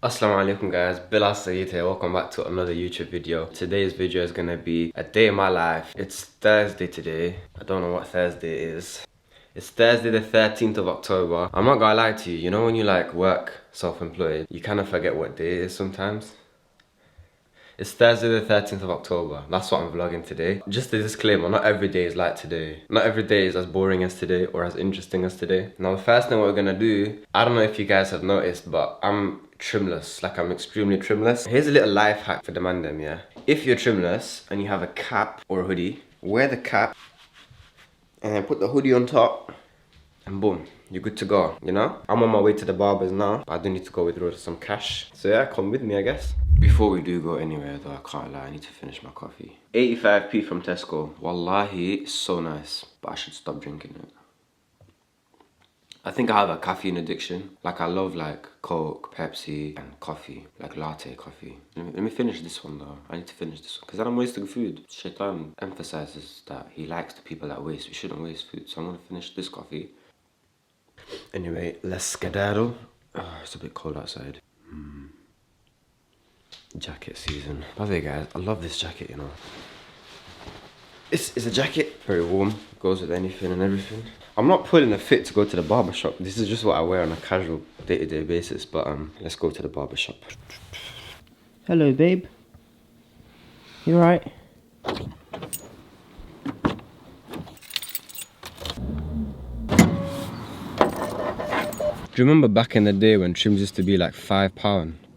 Assalamu alaikum guys, Bilal Sayeed here, welcome back to another YouTube video. Today's video is gonna be a day in my life. It's Thursday today, I don't know what Thursday is. It's Thursday the 13th of October. I'm not gonna lie to you, you know when you like work self-employed, you kind of forget what day it is sometimes. It's Thursday the 13th of October. That's what I'm vlogging today. Just a disclaimer, not every day is like today. Not every day is as boring as today or as interesting as today. Now the first thing we're gonna do, I don't know if you guys have noticed, but I'm trimless. Like I'm extremely trimless. Here's a little life hack for the man them, yeah. If you're trimless and you have a cap or a hoodie, wear the cap and then put the hoodie on top and boom, you're good to go, you know? I'm on my way to the barber's now, but I do need to go withdraw some cash. So yeah, come with me, I guess. Before we do go anywhere though, I can't lie, I need to finish my coffee. 85p from Tesco. Wallahi, it's so nice, but I should stop drinking it. I think I have a caffeine addiction. Like I love like Coke, Pepsi and coffee, like latte coffee. Let me finish this one though. I need to finish this one because then I'm wasting food. Shaitan emphasizes that he likes the people that waste. We shouldn't waste food, so I'm gonna finish this coffee. Anyway, let's skedaddle. Oh, it's a bit cold outside. Jacket season. By the way guys, I love this jacket, you know. It's a jacket, very warm, goes with anything and everything. I'm not pulling a fit to go to the barber shop. This is just what I wear on a casual day-to-day basis, but let's go to the barber shop. Hello babe. You alright? Do you remember back in the day when trims used to be like £5,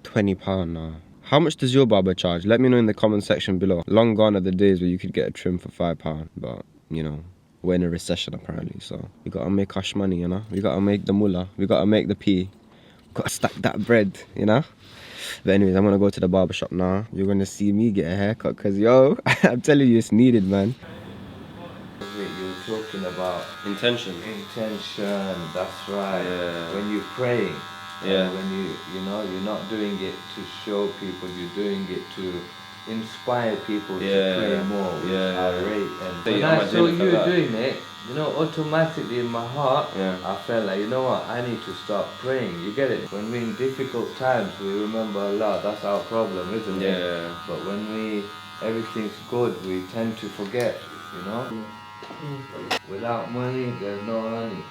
£20 now? How much does your barber charge? Let me know in the comment section below. Long gone are the days where you could get a trim for £5, but you know, we're in a recession apparently, so we gotta make cash money, you know? We gotta make the mullah, we gotta make the P, we gotta stack that bread, you know? But anyways, I'm gonna go to the barber shop now. You're gonna see me get a haircut, cause yo, I'm telling you, it's needed, man. You're talking about Intention. intention, that's right. Yeah. When you pray, Yeah. when you know, you're not doing it to show people, you're doing it to inspire people to pray more, which I rate. And So when I saw you doing it, you know, automatically in my heart, I felt like, you know what, I need to start praying. You get it? When we're in difficult times, we remember Allah. That's our problem, isn't it? Yeah. But when everything's good, we tend to forget, you know? Without money, there's no honey.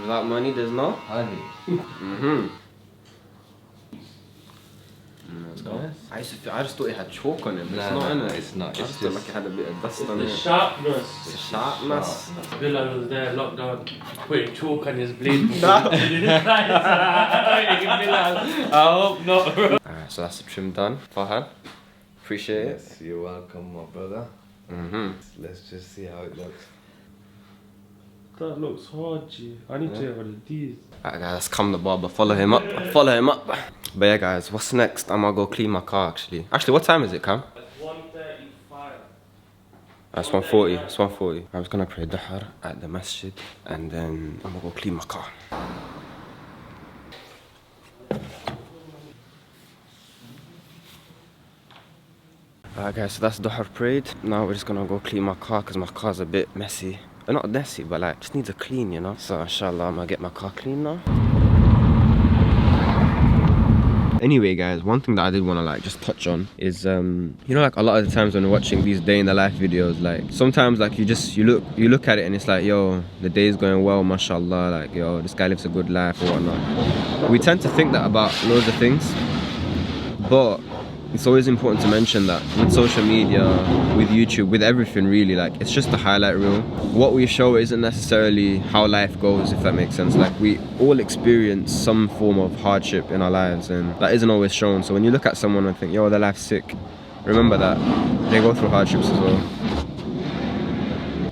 Without money, there's no Honey. Let's go. Yes. I just thought it had chalk on it, but it's not, innit? It's not. I just thought like it had a bit of dust on The it. sharpness. The sharpness. Bilal was there, locked down, putting chalk on his blade. No. I hope not, bro. Alright, so that's the trim done. Farhan, appreciate it. Yes, you're welcome, my brother. Let's just see how it looks. That looks hard, G. I need to get rid of these. Alright guys, let's come the barber, follow him up, follow him up. But yeah guys, what's next? I'm gonna go clean my car actually. Actually, what time is it, Cam? It's 1:35. It's 1:40, it's 1:40. I was gonna pray Dahar at the masjid and then I'm gonna go clean my car. Alright guys, so that's Dahar prayed. Now we're just gonna go clean my car because my car's a bit messy. Not messy, but like, just needs a clean, you know? So inshallah, I'm gonna get my car clean now. Anyway guys, one thing that I did want to like just touch on is you know, like a lot of the times when we're watching these day in the life videos, like sometimes like you look at it and it's like, yo, the day's going well, mashallah, like yo, this guy lives a good life or whatnot. We tend to think that about loads of things, but it's always important to mention that with social media, with YouTube, with everything really, like it's just a highlight reel. What we show isn't necessarily how life goes, if that makes sense. Like we all experience some form of hardship in our lives and that isn't always shown. So when you look at someone and think, yo, their life's sick, remember that they go through hardships as well.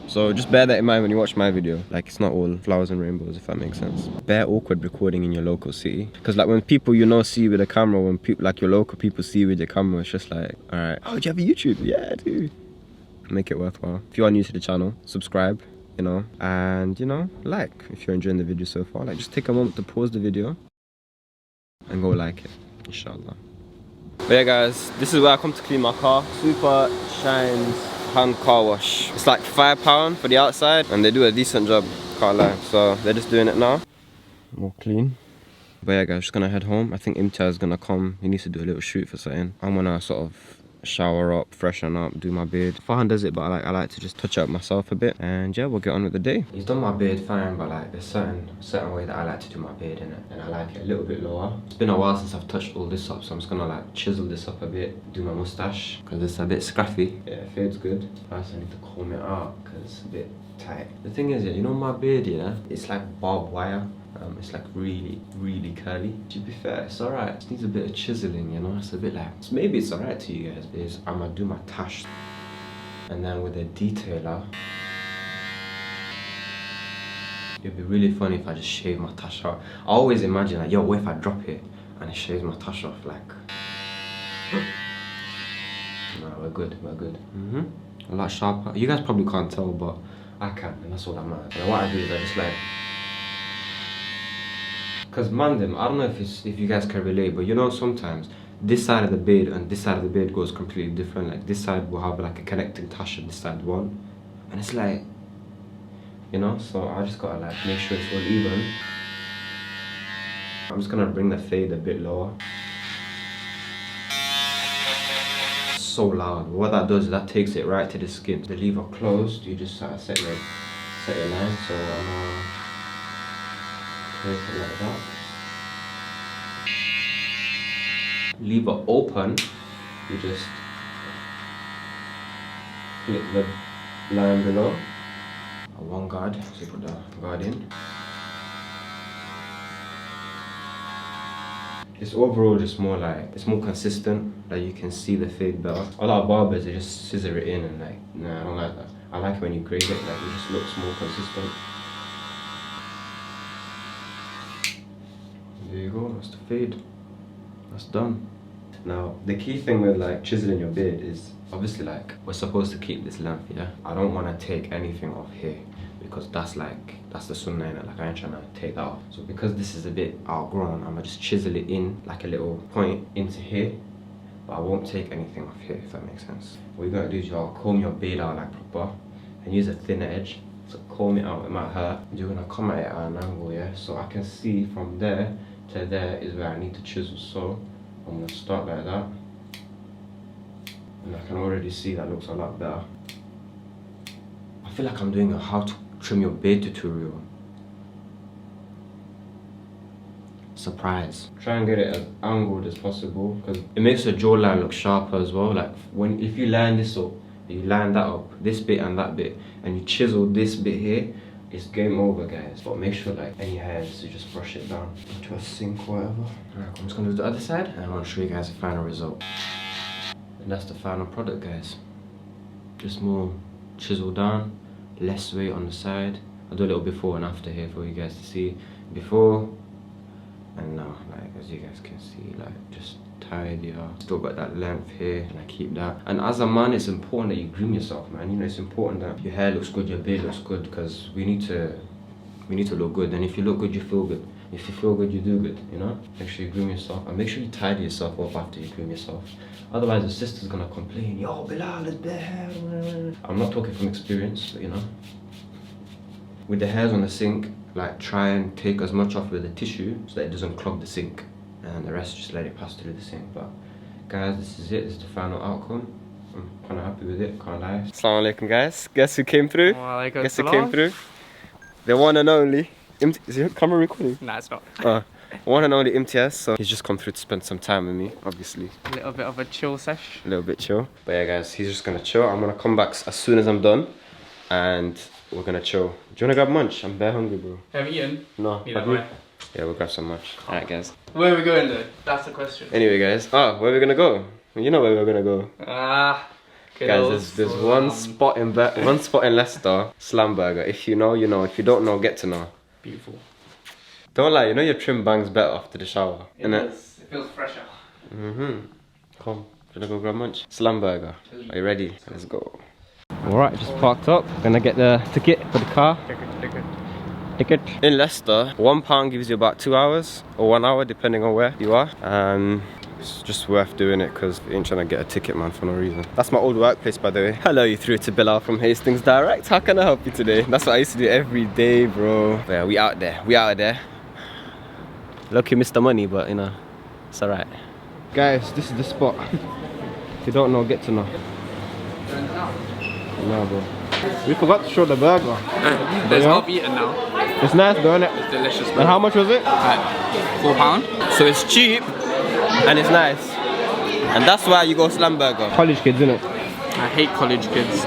So just bear that in mind when you watch my video. Like it's not all flowers and rainbows, if that makes sense. Bare awkward recording in your local city. Because like when people you know see you with a camera, when people like your local people see you with your camera, it's just like, alright, oh, do you have a YouTube? Yeah, I do. Make it worthwhile. If you are new to the channel, subscribe, you know, and you know, like if you're enjoying the video so far. Like just take a moment to pause the video and go like it, inshallah. But yeah guys, this is where I come to clean my car. Super Shines hand car wash. It's like £5 for the outside and they do a decent job, can't lie. So they're just doing it now. More clean. But yeah, guys, just gonna head home. I think Imtiaz is gonna come. He needs to do a little shoot for something. I'm gonna sort of shower up, freshen up, do my beard. Farhan does it, but I like to just touch up myself a bit. And yeah, we'll get on with the day. He's done my beard fine, but like there's certain way that I like to do my beard in it, and I like it a little bit lower. It's been a while since I've touched all this up, so I'm just gonna like chisel this up a bit, do my mustache because it's a bit scruffy. Yeah, it feels good. First I need to comb it out because it's a bit tight. The thing is, yeah, you know my beard, yeah, it's like barbed wire. It's like really curly. To be fair, it's alright. It needs a bit of chiseling, you know. It's a bit like, maybe it's alright to you guys, because I'm gonna do my tash, and then with a detailer, it'd be really funny if I just shave my tash out. I always imagine like, yo, what if I drop it and it shaves my tash off, like. No, we're good. A lot sharper. You guys probably can't tell, but I can, and that's all that matters. And what I do is I just like. Because man, I don't know if you guys can relate, but you know sometimes this side of the beard and this side of the beard goes completely different. Like this side will have like a connecting tash and this side won't. And it's like, you know, so I just gotta like make sure it's all even. I'm just gonna bring the fade a bit lower. So loud. What that does is that takes it right to the skin. The lever closed, you just set your line. So take it like that. Lever open, you just flip the line below. One guard, so you put the guard in. It's overall just more like, it's more consistent, like you can see the fade better. A lot of barbers, they just scissor it in and like, nah, I don't like that. I like it when you grade it, like it just looks more consistent. There you go, that's the fade. That's done. Now, the key thing with like chiseling your beard is obviously like we're supposed to keep this length, yeah? I don't want to take anything off here because that's the sunnah in it, like I ain't trying to take that off. So because this is a bit outgrown, I'm gonna just chisel it in like a little point into here, but I won't take anything off here, if that makes sense. What you're gonna do is you'll comb your beard out like proper and use a thinner edge. So comb it out, it might hurt. You're gonna come at it at an angle, yeah? So I can see from there to there is where I need to chisel. So I'm gonna start like that. And I can already see that looks a lot better. I feel like I'm doing a how to trim your beard tutorial. Surprise. Try and get it as angled as possible because it makes the jawline look sharper as well. Like if you line this up, you line that up, this bit and that bit, and you chisel this bit here, it's game over, guys. But make sure like any hairs, you just brush it down into a sink or whatever. Alright, I'm just gonna do the other side and I want to show you guys the final result. And that's the final product, guys. Just more chisel down, less weight on the side. I'll do a little before and after here for you guys to see. Before and now, like as you guys can see, like just tidier. Still got that length here and I keep that. And as a man, it's important that you groom yourself, man. You know, it's important that your hair looks good, your beard looks good, because we need to look good. And if you look good, you feel good. If you feel good, you do good, you know? Make sure you groom yourself and make sure you tidy yourself up after you groom yourself. Otherwise, your sister's gonna complain, yo, Bilal, there's bare hair. I'm not talking from experience, but you know. With the hairs on the sink, like try and take as much off with the tissue so that it doesn't clog the sink. And the rest just let it pass through the sink. But guys, this is it. This is the final outcome. I'm kind of happy with it, can't lie. Assalamu alaikum, guys. Guess who came through? Guess who came through? The one and only. Is your camera recording? Nah, it's not. One and only Imtiaz. So he's just come through to spend some time with me, obviously. A little bit of a chill sesh. A little bit chill. But yeah, guys, he's just gonna chill. I'm gonna come back as soon as I'm done, and we're gonna chill. Do you wanna grab lunch? I'm bare hungry, bro. Have you eaten? No. Neither have I. Yeah, we'll grab some lunch. Alright, guys. Where are we going though? That's the question. Anyway, guys. Where are we gonna go? You know where we're gonna go. Guys, there's one spot in Leicester, Slam Burger. If you know, you know. If you don't know, get to know. Beautiful. Don't lie, you know your trim bangs better after the shower. It does. It feels fresher. Come, gonna go grab lunch. Slam Burger. Are you ready? Let's go. Alright, just parked up. Gonna get the ticket for the car. Ticket. In Leicester, £1 gives you about 2 hours or 1 hour, depending on where you are. It's just worth doing it because you ain't trying to get a ticket, man, for no reason. That's my old workplace, by the way. Hello, you through to Bilal from Hastings Direct. How can I help you today? That's what I used to do every day, bro. But yeah, we out there. Lucky Mr. Money, but you know, it's alright. Guys, this is the spot. If you don't know, get to know. No, bro. We forgot to show the burger. There's half eaten now. It's nice though, isn't it? It's delicious. Bro. And how much was it? £4. So it's cheap and it's nice. And that's why you go slam burger. College kids, innit? I hate college kids.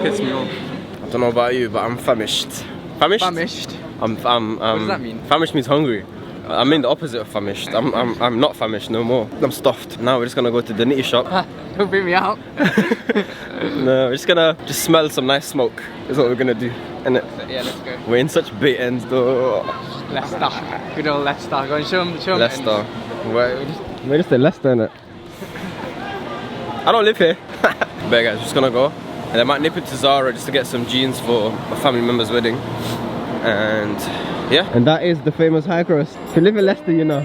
Piss me off. I don't know about you, but I'm famished. Famished? Famished. What does that mean? Famished means hungry. I mean the opposite of famished. I'm not famished no more. I'm stuffed. Now we're just gonna go to the nitty shop. Don't bring me out. No, we're just gonna smell some nice smoke. Is what we're gonna do. Innit? Yeah, let's go. We're in such bait ends though. Leicester. Good old Leicester. Go and show them. Leicester. We're just in Leicester, innit? I don't live here. But guys, we're just gonna go. And I might nip into Zara just to get some jeans for a family member's wedding. And yeah. And that is the famous high cross. If you live in Leicester, you know.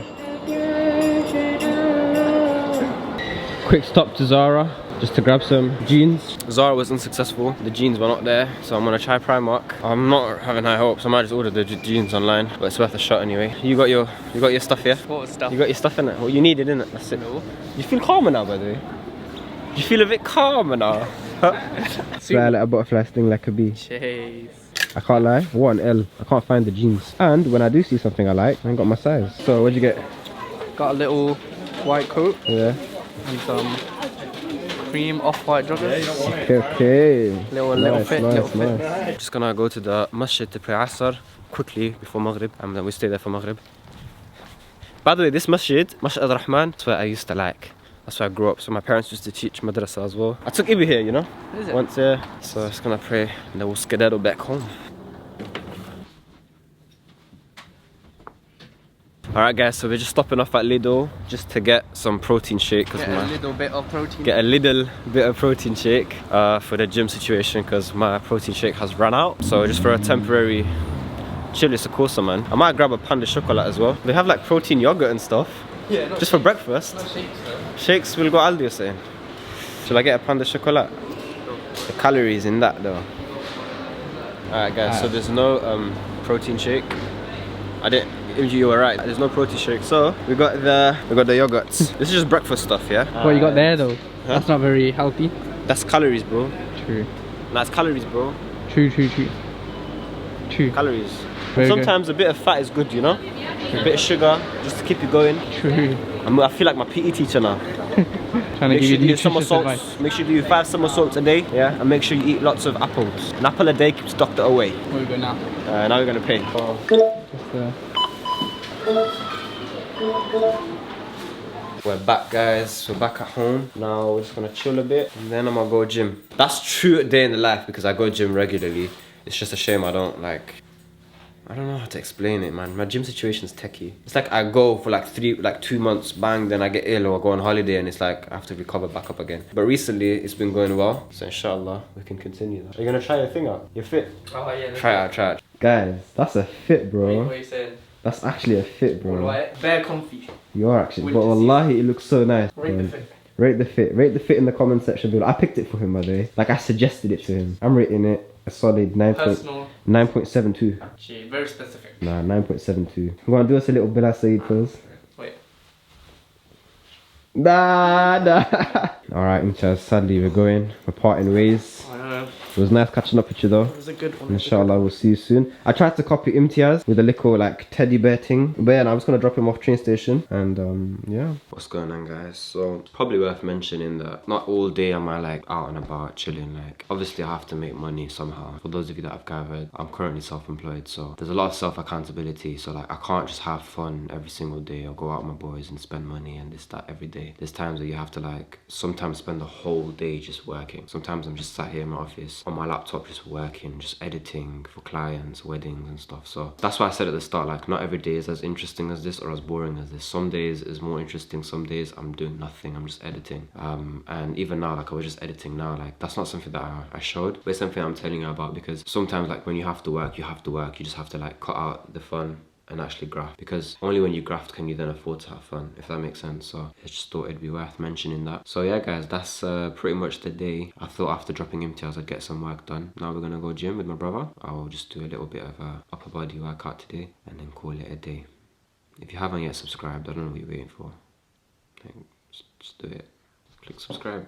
Quick stop to Zara just to grab some jeans. Zara was unsuccessful. The jeans were not there, so I'm gonna try Primark. I'm not having high hopes. I might just order the jeans online, but it's worth a shot anyway. You got your stuff here? What stuff? You got your stuff in it. What you needed, innit? That's it. No. You feel calmer now, by the way. You feel a bit calmer now. Fly like a butterfly, sting like a bee. Chase. I can't lie, 1L. I can't find the jeans. And when I do see something I like, I ain't got my size. So what'd you get? Got a little white coat. Yeah. And some cream off-white joggers. Okay. Little fit. Just gonna go to the masjid to pray Asr quickly before Maghrib, and then we stay there for Maghrib. By the way, this masjid, Masjid al-Rahman, that's where I used to like. That's where I grew up, so my parents used to teach madrasa as well. I took Ibi here, you know? Is it? Once, yeah. So I'm just gonna pray and then we'll skedaddle back home. Alright guys, so we're just stopping off at Lidl just to get some protein shake. Get a little bit of protein. Get a little bit of protein shake for the gym situation because my protein shake has run out. So just for a temporary chill, it's a course, man. I might grab a pan de chocolate as well. They have like protein yogurt and stuff. Yeah, just for breakfast. Shakes, Shakes will go Aldi, you're saying? Should I get a pan de chocolate? The calories in that though. Alright guys, so there's no protein shake. You were right. There's no protein shake. So we got the yogurts. This is just breakfast stuff, yeah? What you got there though? Huh? That's not very healthy. That's calories, bro. True. That's calories, bro. True. Calories. Very sometimes good. A bit of fat is good, you know? A bit of sugar, just to keep you going. True. I feel like my PE teacher now. Trying to give you nutritious advice. Make sure you do 5 somersaults a day, yeah? And make sure you eat lots of apples. An apple a day keeps doctor away. Where we go now? Now we're gonna pay. We're back, guys. We're back at home. Now we're just gonna chill a bit and then I'm gonna go gym. That's true day in the life because I go gym regularly. It's just a shame I don't know how to explain it, man. My gym situation's techie. It's like I go for like 2 months, bang, then I get ill or I go on holiday and it's like I have to recover back up again. But recently it's been going well, so inshallah we can continue that. Are you gonna try your thing out? You're fit? Oh yeah. Try it. Guys, that's a fit, bro. What are you saying? That's actually a fit, bro. Bare comfy. You are actually, but wallahi, it looks so nice. Rate the fit. Rate the fit in the comment section below. I picked it for him, by the way. Like I suggested it to him. I'm rating it a solid 9.72. Gee, very specific. Nah, 9.72. You wanna do us a little Bilal Sayeed pose? Wait. Nah. Alright, Imtiaz, sadly we're parting ways. I know. It was nice catching up with you though. It was a good one. Inshallah, we'll see you soon. I tried to copy Imtiaz with a little like teddy bear thing. But yeah, I'm just gonna drop him off train station and yeah. What's going on, guys? So it's probably worth mentioning that not all day am I like out and about chilling. Like obviously I have to make money somehow. For those of you that have gathered, I'm currently self-employed, so there's a lot of self-accountability. So like I can't just have fun every single day or go out with my boys and spend money and this, that every day. There's times that you have to like sometimes spend the whole day just working. Sometimes I'm just sat here in my office on my laptop just working, just editing for clients, weddings and stuff. So that's why I said at the start, like not every day is as interesting as this or as boring as this. Some days is more interesting, some days I'm doing nothing, I'm just editing. And even now, like I was just editing now, like that's not something that I showed, but it's something I'm telling you about because sometimes like when you have to work, you just have to like cut out the fun and actually graft, because only when you graft can you then afford to have fun, if that makes sense. So I just thought it'd be worth mentioning that. So yeah guys, that's pretty much the day. I thought after dropping Imtiaz I'd get some work done. Now we're gonna go gym with my brother. I'll just do a little bit of a upper body workout today and then call it a day. If you haven't yet subscribed, I don't know what you're waiting for. Just do it. Click subscribe.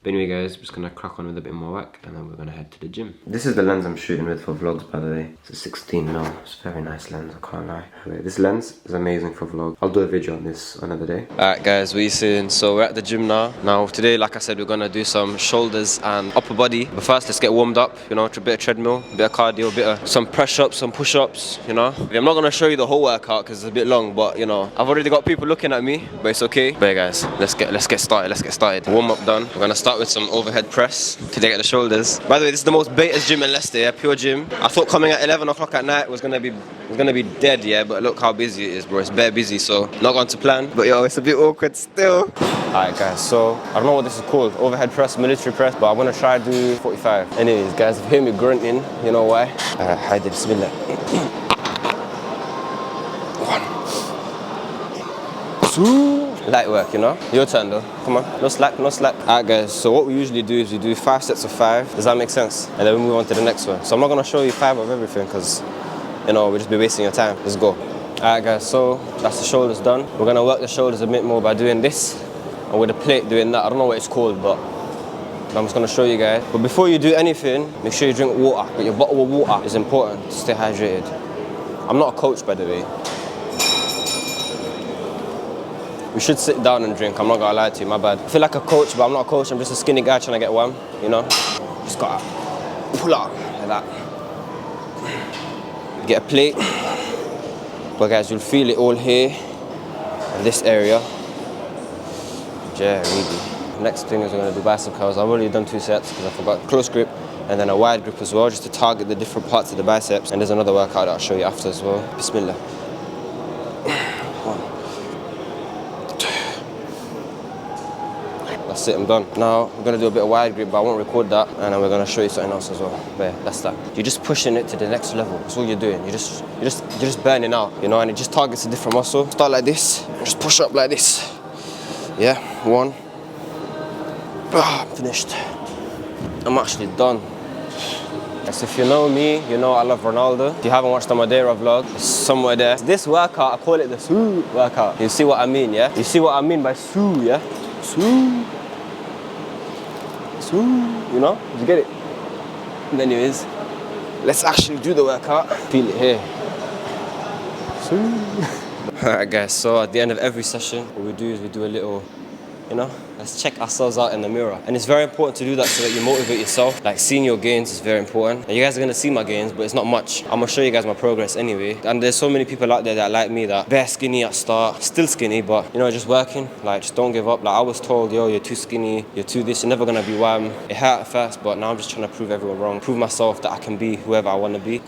But anyway guys, I'm just gonna crack on with a bit more work and then we're gonna head to the gym. This is the lens I'm shooting with for vlogs, by the way. It's a 16mm. It's a very nice lens, I can't lie. Anyway, this lens is amazing for vlogs. I'll do a video on this another day. Alright guys, what are you saying? So we're at the gym now. Now today, like I said, we're gonna do some shoulders and upper body. But first, let's get warmed up, you know, a bit of treadmill, a bit of cardio, a bit of some press-ups, some push-ups, you know. I'm not gonna show you the whole workout because it's a bit long, but you know, I've already got people looking at me, but it's okay. But yeah guys, let's get started. Warm up done. We're gonna start with some overhead press to get the shoulders. By the way, this is the most baitest gym in Leicester, yeah, pure gym. I thought coming at 11 o'clock at night was gonna be dead, yeah, but look how busy it is, bro. It's bare busy, so not going to plan. But yo, it's a bit awkward still. Alright guys, so I don't know what this is called, overhead press, military press, but I'm gonna try to do 45. Anyways guys, if you hear me grunting, you know why. Alright, bismillah. 1, 2. Light work, you know? Your turn though. Come on. No slack, no slack. Alright guys, so what we usually do is we do 5 sets of 5. Does that make sense? And then we move on to the next one. So I'm not gonna show you 5 of everything because, you know, we'll just be wasting your time. Let's go. Alright guys, so that's the shoulders done. We're gonna work the shoulders a bit more by doing this. And with the plate doing that. I don't know what it's called, but I'm just gonna show you guys. But before you do anything, make sure you drink water. But your bottle of water is important to stay hydrated. I'm not a coach, by the way. We should sit down and drink, I'm not gonna lie to you, my bad. I feel like a coach, but I'm not a coach, I'm just a skinny guy trying to get one, you know? Just gotta pull out like that. Get a plate. But guys, you'll feel it all here, in this area. Yeah, really. Next thing is we're gonna do bicep curls. I've already done 2 sets because I forgot. Close grip and then a wide grip as well, just to target the different parts of the biceps. And there's another workout that I'll show you after as well. Bismillah. That's it, I'm done. Now, we're gonna do a bit of wide grip, but I won't record that. And then we're gonna show you something else as well. But yeah, that's that. You're just pushing it to the next level. That's all you're doing. You're just burning out, you know, and it just targets a different muscle. Start like this, just push up like this. Yeah, 1. Finished. I'm actually done. So if you know me, you know I love Ronaldo. If you haven't watched the Madeira vlog, it's somewhere there. This workout, I call it the Soo workout. You see what I mean, yeah? You see what I mean by Soo, yeah? Soo. You know, did you get it? And anyways, let's actually do the workout. Feel it here. Alright guys, so at the end of every session, what we do is we do a little, you know, let's check ourselves out in the mirror. And it's very important to do that so that you motivate yourself. Like seeing your gains is very important. And you guys are gonna see my gains, but it's not much. I'm gonna show you guys my progress anyway. And there's so many people out there that like me that bare skinny at start, still skinny, but you know, just working. Like just don't give up. Like I was told, yo, you're too skinny, you're too this, you're never gonna be wham. It hurt at first, but now I'm just trying to prove everyone wrong. Prove myself that I can be whoever I wanna be.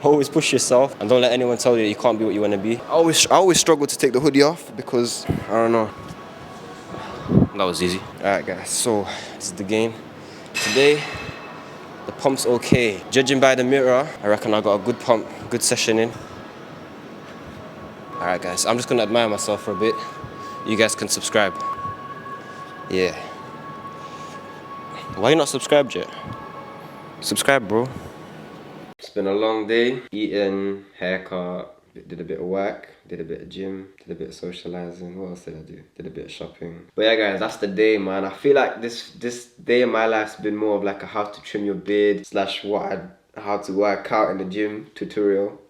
Always push yourself and don't let anyone tell you that you can't be what you want to be. I always struggle to take the hoodie off because, I don't know. That was easy. Alright guys, so this is the game. Today, the pump's okay. Judging by the mirror, I reckon I got a good pump, good session in. Alright guys, I'm just going to admire myself for a bit. You guys can subscribe. Yeah. Why you not subscribed yet? Subscribe, bro. It's been a long day, eating, haircut, did a bit of work, did a bit of gym, did a bit of socializing. What else did I do? Did a bit of shopping. But yeah guys, that's the day, man. I feel like this day in my life's been more of like a how to trim your beard / how to work out in the gym tutorial.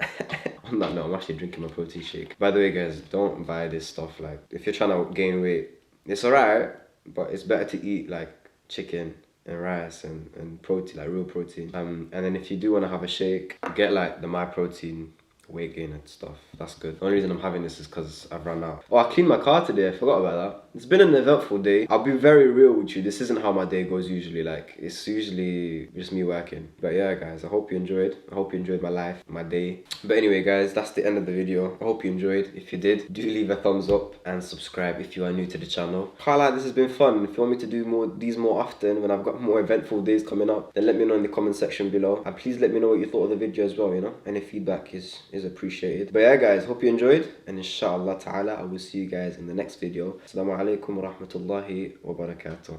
On that note, I'm actually drinking my protein shake. By the way guys, don't buy this stuff. Like if you're trying to gain weight, it's alright, but it's better to eat like chicken and rice and protein, like real protein. And then if you do want to have a shake, get like the My Protein weight gain and stuff. That's good. The only reason I'm having this is because I've run out. Oh, I cleaned my car today. I forgot about that. It's been an eventful day. I'll be very real with you. This isn't how my day goes usually. Like, it's usually just me working. But yeah, guys, I hope you enjoyed. I hope you enjoyed my life, my day. But anyway, guys, that's the end of the video. I hope you enjoyed. If you did, do leave a thumbs up and subscribe if you are new to the channel. Can't lie, this has been fun. If you want me to do these more often, when I've got more eventful days coming up, then let me know in the comment section below. And please let me know what you thought of the video as well, you know? Any feedback is appreciated. But yeah, guys, hope you enjoyed. And inshallah ta'ala, I will see you guys in the next video. Assalamu alaikum wa rahmatullahi wa barakatuh.